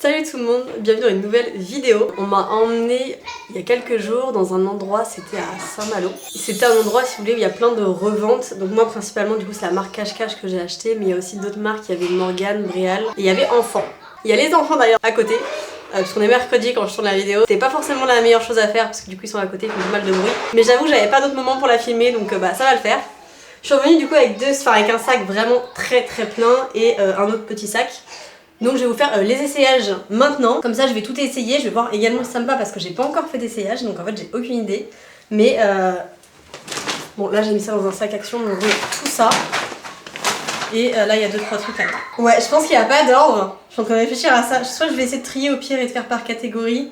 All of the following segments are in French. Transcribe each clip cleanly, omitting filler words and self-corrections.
Salut tout le monde, bienvenue dans une nouvelle vidéo. On m'a emmené il y a quelques jours dans un endroit, c'était à Saint-Malo. C'était un endroit, si vous voulez, où il y a plein de reventes. Donc moi principalement, du coup, c'est la marque Cache-Cache que j'ai acheté, mais il y a aussi d'autres marques, il y avait Morgane, Bréal, et il y avait Enfant. Il y a les enfants d'ailleurs à côté, parce qu'on est mercredi quand je tourne la vidéo. C'était pas forcément la meilleure chose à faire, parce que du coup ils sont à côté, ils font pas mal de bruit. Mais j'avoue que j'avais pas d'autre moment pour la filmer, donc ça va le faire. Je suis revenue du coup avec avec un sac vraiment très plein et un autre petit sac. Donc je vais vous faire les essayages maintenant, comme ça je vais tout essayer, je vais voir également si ça me va parce que j'ai pas encore fait d'essayage, donc en fait j'ai aucune idée. Mais bon là j'ai mis ça dans un sac action, donc tout ça. Et là il y a 2-3 trucs là. Ouais, je pense qu'il n'y a pas d'ordre, je suis en train de réfléchir à ça. Soit je vais essayer de trier au pire et de faire par catégorie,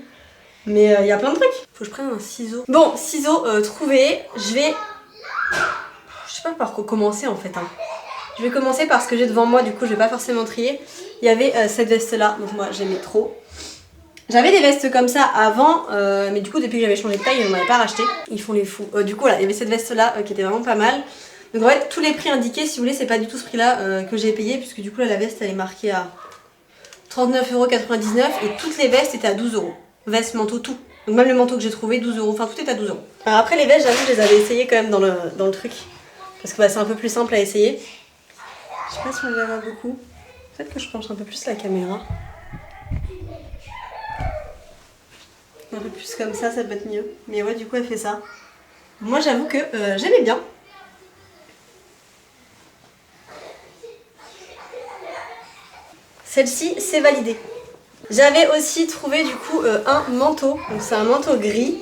mais il y a plein de trucs. Faut que je prenne un ciseau. Bon, ciseaux trouvés, je vais... Je sais pas par quoi commencer en fait. Je vais commencer par ce que j'ai devant moi, du coup je vais pas forcément trier. Il y avait cette veste là, donc moi j'aimais trop. J'avais des vestes comme ça avant, mais du coup depuis que j'avais changé de taille, je m'en avais pas racheté. Ils font les fous. Du coup voilà, il y avait cette veste là qui était vraiment pas mal. Donc en fait tous les prix indiqués, si vous voulez, c'est pas du tout ce prix là que j'ai payé, puisque du coup là la veste elle est marquée à 39,99€ et toutes les vestes étaient à 12€. Veste, manteau, tout. Donc même le manteau que j'ai trouvé, 12€, enfin tout est à 12€. Alors après les vestes, j'avoue, je les avais essayées quand même dans le truc. Parce que bah, c'est un peu plus simple à essayer. Je sais pas si on la voit beaucoup. Peut-être que je penche un peu plus la caméra. Un peu plus comme ça peut être mieux. Mais ouais, du coup, elle fait ça. Moi, j'avoue que j'aimais bien. Celle-ci, c'est validé. J'avais aussi trouvé du coup un manteau. Donc c'est un manteau gris.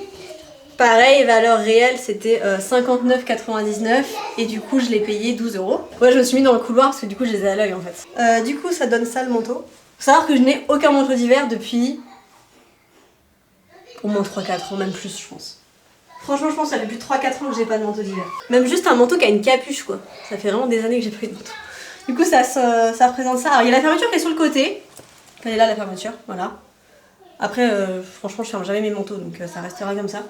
Pareil, valeur réelle, c'était 59,99 et du coup je l'ai payé 12€. Ouais, je me suis mis dans le couloir parce que du coup je les ai à l'œil en fait. Du coup ça donne ça le manteau. Faut savoir que je n'ai aucun manteau d'hiver depuis au moins 3-4 ans, même plus je pense. Franchement je pense que ça fait plus de 3-4 ans que j'ai pas de manteau d'hiver. Même juste un manteau qui a une capuche quoi. Ça fait vraiment des années que j'ai pas eu de manteau. Du coup ça représente ça. Alors il y a la fermeture qui est sur le côté. Elle est là la fermeture, voilà. Après franchement je ferme jamais mes manteaux donc ça restera comme ça.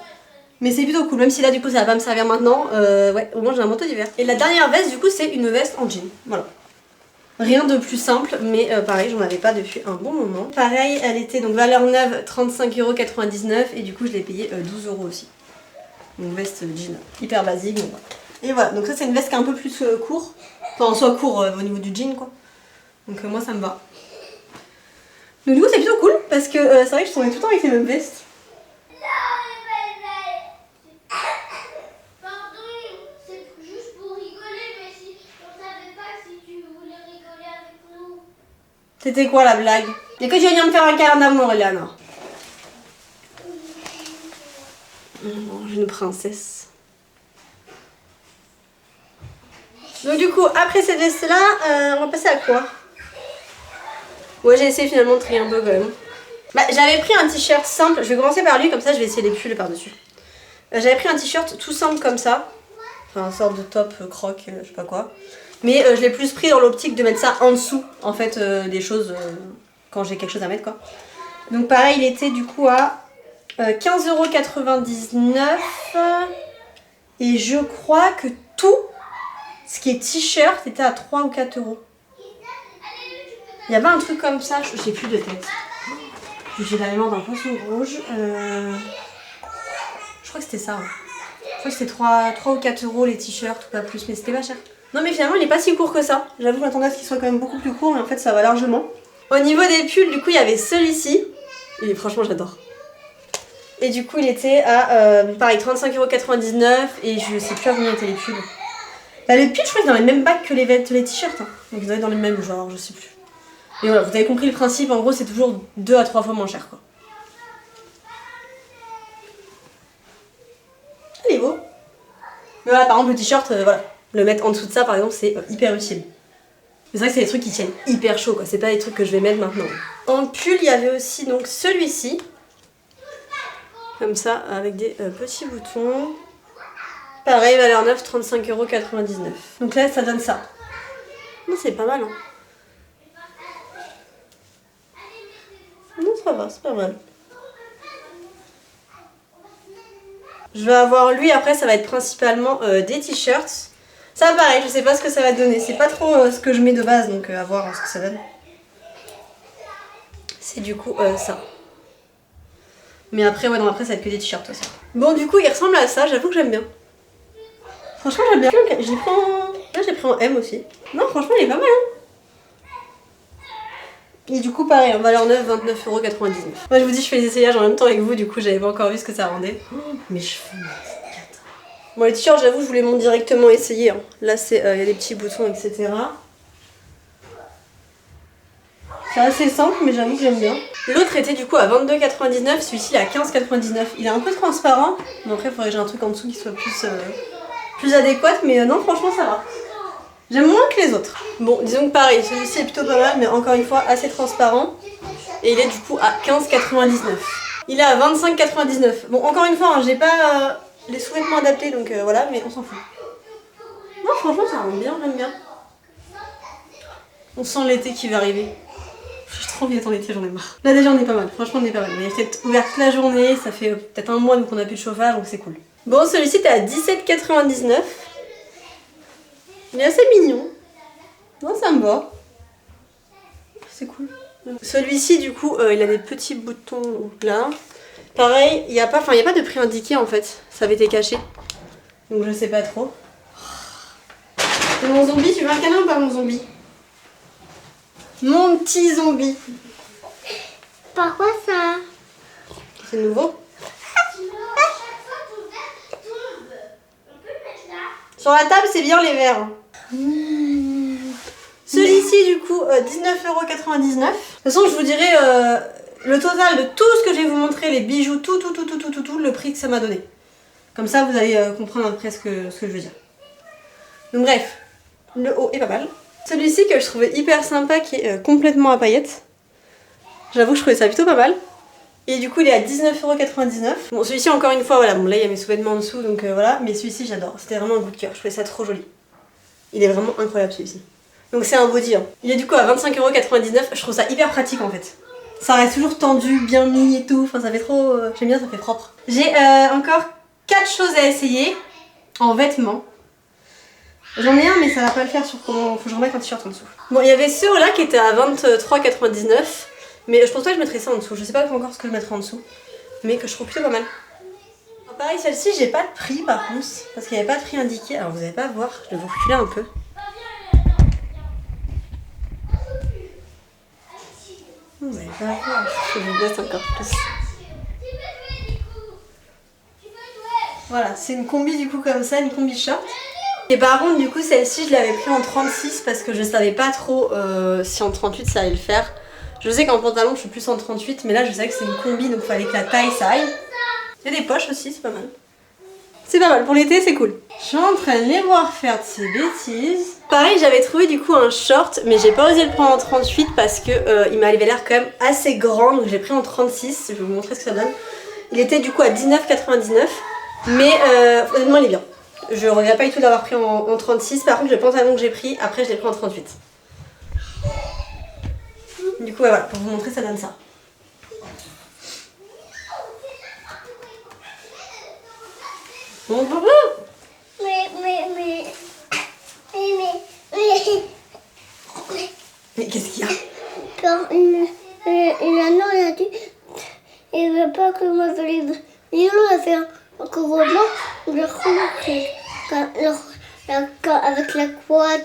Mais c'est plutôt cool, même si là du coup ça va pas me servir maintenant, ouais, au moins j'ai un manteau d'hiver. Et la dernière veste du coup c'est une veste en jean, voilà. Rien de plus simple, mais pareil j'en avais pas depuis un bon moment. Pareil, elle était donc valeur neuve 35,99€ et du coup je l'ai payé 12€ aussi. Donc veste jean, hyper basique, donc voilà. Et voilà, donc ça c'est une veste qui est un peu plus court, enfin en soit court au niveau du jean quoi. Donc moi ça me va. Donc du coup c'est plutôt cool, parce que c'est vrai que je tournais tout le temps avec les mêmes vestes. C'était quoi la blague? Et que tu viens me faire un câlin d'amour, Eliana. Une princesse. Donc du coup, après cette veste là, on va passer à quoi? Ouais, j'ai essayé finalement de trier un peu quand même. Bah, j'avais pris un t-shirt simple, je vais commencer par lui, comme ça je vais essayer les pulls par-dessus. J'avais pris un t-shirt tout simple comme ça. Enfin, une sorte de top croc, je sais pas quoi. Mais je l'ai plus pris dans l'optique de mettre ça en dessous, en fait, des choses, quand j'ai quelque chose à mettre, quoi. Donc pareil, il était du coup à 15,99€. Et je crois que tout ce qui est t-shirt était à 3 ou 4€. Il y avait un truc comme ça, je sais plus de tête. J'ai la mémoire d'un poisson rouge. Je crois que c'était ça. Je crois que c'était 3 ou 4€ les t-shirts, ou pas plus, mais c'était pas cher. Non mais finalement il est pas si court que ça. J'avoue que je m'attendais à ce qu'il soit quand même beaucoup plus court, mais en fait ça va largement. Au niveau des pulls, du coup il y avait celui-ci. Et franchement j'adore. Et du coup il était à pareil 35,99€ et je sais plus à combien étaient les pulls. Bah, les pulls je crois qu'ils sont dans les mêmes bacs que les t-shirts. Hein. Donc ils doivent être dans les mêmes genre, je sais plus. Et voilà, vous avez compris le principe, en gros c'est toujours 2 à 3 fois moins cher quoi. Il est beau. Mais voilà, par exemple le t-shirt, voilà. Le mettre en dessous de ça par exemple c'est hyper utile. Mais c'est vrai que c'est des trucs qui tiennent hyper chaud quoi, c'est pas des trucs que je vais mettre maintenant. En pull il y avait aussi donc celui-ci. Comme ça avec des petits boutons. Pareil valeur neuve 35,99€. Donc là ça donne ça. Non c'est pas mal hein. Non ça va, c'est pas mal. Je vais avoir lui, après ça va être principalement des t-shirts. Ça pareil, je sais pas ce que ça va donner. C'est pas trop ce que je mets de base, donc à voir ce que ça donne. c'est du coup ça. Mais après, ouais, non, après ça va être que des t-shirts aussi. Bon, du coup, il ressemble à ça, j'avoue que j'aime bien. Franchement, j'aime bien. J'ai pris en... Là, j'ai pris en M aussi. Non, franchement, il est pas mal, hein. Et du coup, pareil, en valeur neuve, 29,99€. Moi, je vous dis, je fais les essayages en même temps avec vous, du coup, j'avais pas encore vu ce que ça rendait. Oh, mes cheveux, bon, les t-shirts, j'avoue, je vous les montre directement essayés. Hein. Là, c'est, y a des petits boutons, etc. C'est assez simple, mais j'avoue que j'aime bien. L'autre était du coup à 22,99€, celui-ci à 15,99€. Il est un peu transparent, mais après, il faudrait que j'ai un truc en dessous qui soit plus adéquat, mais non, franchement, ça va. J'aime moins que les autres. Bon, disons que pareil, celui-ci est plutôt pas mal, mais encore une fois, assez transparent. Et il est du coup à 15,99€. Il est à 25,99€. Bon, encore une fois, hein, j'ai pas les sous-vêtements adaptés, donc voilà, mais on s'en fout. Non, franchement, ça rend bien, j'aime bien. On sent l'été qui va arriver. J'ai trop envie d'attendre l'été, j'en ai marre. Là déjà, on est pas mal. Franchement, on est pas mal. Il est peut-être ouvert toute la journée, ça fait peut-être un mois, donc on a plus de chauffage, donc c'est cool. Bon, celui-ci, t'es à 17,99€. Il est assez mignon. Non, ça me va. C'est cool. Celui-ci, du coup, il a des petits boutons là. Pareil, il n'y a pas de prix indiqué en fait. Ça avait été caché. Donc je sais pas trop. C'est mon zombie, tu veux un câlin ou pas mon zombie? Mon petit zombie. Pourquoi ça? C'est nouveau. Sur la table, c'est bien les verres. Celui-ci, du coup, 19,99€. De toute façon, je vous dirai le total de tout ce que je vais vous montrer, les bijoux, tout, le prix que ça m'a donné. Comme ça, vous allez comprendre après ce que je veux dire. Donc bref, le haut est pas mal. Celui-ci que je trouvais hyper sympa, qui est complètement à paillettes. J'avoue que je trouvais ça plutôt pas mal. Et du coup, il est à 19,99€. Bon, celui-ci, encore une fois, voilà, bon là, il y a mes sous-vêtements en dessous, donc voilà. Mais celui-ci, j'adore. C'était vraiment un coup de cœur. Je trouvais ça trop joli. Il est vraiment incroyable, celui-ci. Donc c'est un body. Hein. Il est du coup à 25,99€. Je trouve ça hyper pratique, en fait. Ça reste toujours tendu, bien mis et tout. Enfin, ça fait trop... J'aime bien, ça fait propre. J'ai encore 4 choses à essayer en vêtements. J'en ai un, mais ça va pas le faire sur comment... Faut que je remette un t-shirt en dessous. Bon, il y avait ceux-là qui étaient à 23,99€. Mais je pense pas que je mettrais ça en dessous. Je sais pas encore ce que je mettrai en dessous. Mais que je trouve plutôt pas mal. Alors, pareil, celle-ci, j'ai pas de prix par contre. Parce qu'il n'y avait pas de prix indiqué. Alors vous allez pas voir. Je vais vous reculer un peu. Vous allez pas voir. Je vous baisse encore plus. Voilà, c'est une combi du coup comme ça, une combi short. Et par contre, du coup, celle-ci, je l'avais pris en 36 parce que je savais pas trop si en 38 ça allait le faire. Je sais qu'en pantalon, je suis plus en 38, mais là, je sais que c'est une combi, donc il fallait que la taille ça aille. Il y a des poches aussi, c'est pas mal. C'est pas mal, pour l'été, c'est cool. Je suis en train de les voir faire de ces bêtises. Pareil, j'avais trouvé du coup un short, mais j'ai pas osé le prendre en 38 parce que il m'avait l'air quand même assez grand, donc j'ai pris en 36. Je vais vous montrer ce que ça donne. Il était du coup à 19,99, mais honnêtement, il est bien. Je regrette pas du tout d'avoir pris en 36. Par contre, le pantalon que j'ai pris, après, je l'ai pris en 38. Du coup, ouais, voilà, pour vous montrer, ça donne ça. Bon, bon, bon. Mais qu'est-ce qu'il y a? Quand l'anneau il a dit, il veut pas que moi je livre. Il a fait un couronnement, le avec la croix,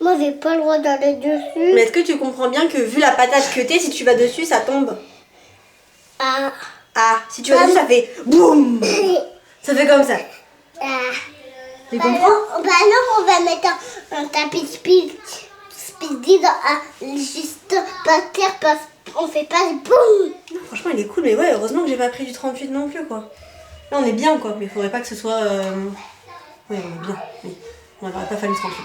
moi j'ai pas le droit d'aller dessus. Mais est-ce que tu comprends bien que vu la patate que t'es, si tu vas dessus, ça tombe? Ah. Ah, si tu vas dessus, ça fait boum. Ça fait comme ça. Ah. Tu comprends? Non, on va mettre un tapis speedy juste par terre parce qu'on fait pas de boum. Non, franchement, il est cool, mais ouais, heureusement que j'ai pas pris du 38 non plus, quoi. Là, on est bien, quoi, mais il faudrait pas que ce soit... Oui, on est bien, oui. On n'aurait pas fallu 38.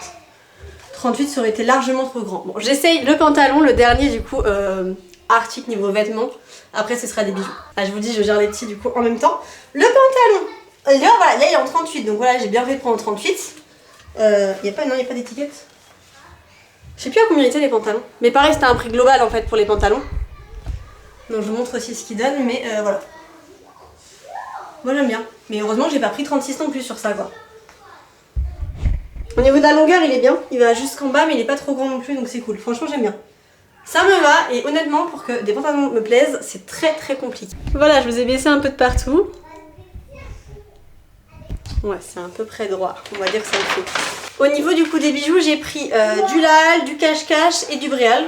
38, ça aurait été largement trop grand. Bon, j'essaye le pantalon, le dernier, du coup, article niveau vêtements. Après, ce sera des bijoux. Ah, je vous dis, je gère les petits, du coup, en même temps. Le pantalon, là, voilà, là, il est en 38, donc voilà, j'ai bien fait de prendre en 38. Il n'y a pas d'étiquette. Je sais plus à combien étaient les pantalons. Mais pareil, c'était un prix global, en fait, pour les pantalons. Donc, je vous montre aussi ce qu'ils donnent, mais voilà. Moi, j'aime bien. Mais heureusement que j'ai pas pris 36 non plus sur ça, quoi. Au niveau de la longueur, il est bien. Il va jusqu'en bas, mais il est pas trop grand non plus, donc c'est cool. Franchement, j'aime bien. Ça me va et honnêtement pour que des pantalons me plaisent c'est très très compliqué. Voilà, je vous ai baissé un peu de partout. Ouais, c'est à peu près droit, on va dire que ça le fait. Au niveau du coup des bijoux, j'ai pris du Laal, du cache-cache et du Bréal.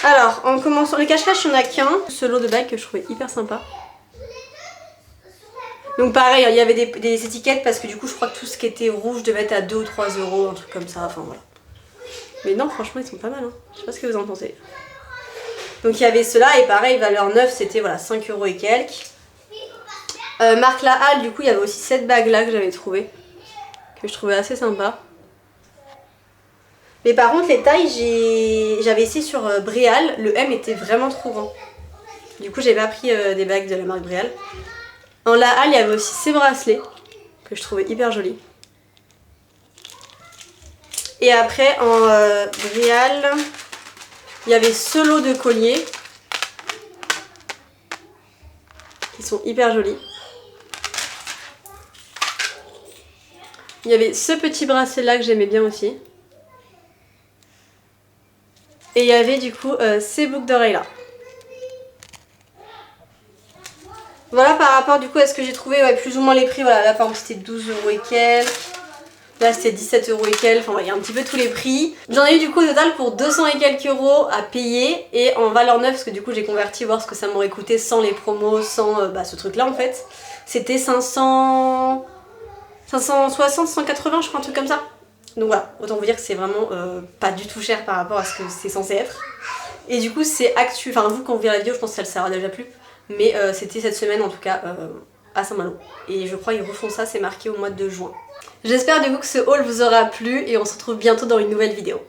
Alors, en commençant, les cache-cache, il n'y en a qu'un. Ce lot de bagues que je trouvais hyper sympa. Donc pareil, il y avait des étiquettes parce que du coup, je crois que tout ce qui était rouge devait être à 2 ou 3 euros, un truc comme ça, enfin voilà. Mais non, franchement, ils sont pas mal, hein. Je sais pas ce que vous en pensez. Donc il y avait ceux-là et pareil, valeur neuve, c'était voilà, 5 euros et quelques. Marque Laal, du coup, il y avait aussi cette bague-là que j'avais trouvée. Que je trouvais assez sympa. Mais par contre les tailles, j'avais essayé sur Bréal, le M était vraiment trop grand. Du coup j'ai pas pris des bagues de la marque Bréal. En Laal il y avait aussi ces bracelets que je trouvais hyper jolis. Et après en Bréal il y avait ce lot de colliers qui sont hyper jolis. Il y avait ce petit bracelet là que j'aimais bien aussi. Et il y avait du coup ces boucles d'oreilles là. Voilà par rapport du coup à ce que j'ai trouvé, ouais, plus ou moins les prix. Voilà, là par exemple c'était 12 euros et quelques. Là c'était 17 euros et quelques. Enfin il y a un petit peu tous les prix. J'en ai eu du coup au total pour 200 et quelques euros à payer. Et en valeur neuve, parce que du coup j'ai converti voir ce que ça m'aurait coûté sans les promos, sans ce truc là en fait. C'était 560, 180 je crois, un truc comme ça. Donc voilà, autant vous dire que c'est vraiment pas du tout cher par rapport à ce que c'est censé être. Et du coup c'est actu, enfin vous quand vous verrez la vidéo je pense que ça le sera déjà plus. Mais c'était cette semaine en tout cas à Saint-Malo. Et je crois qu'ils refont ça, c'est marqué au mois de juin. J'espère du coup que ce haul vous aura plu et on se retrouve bientôt dans une nouvelle vidéo.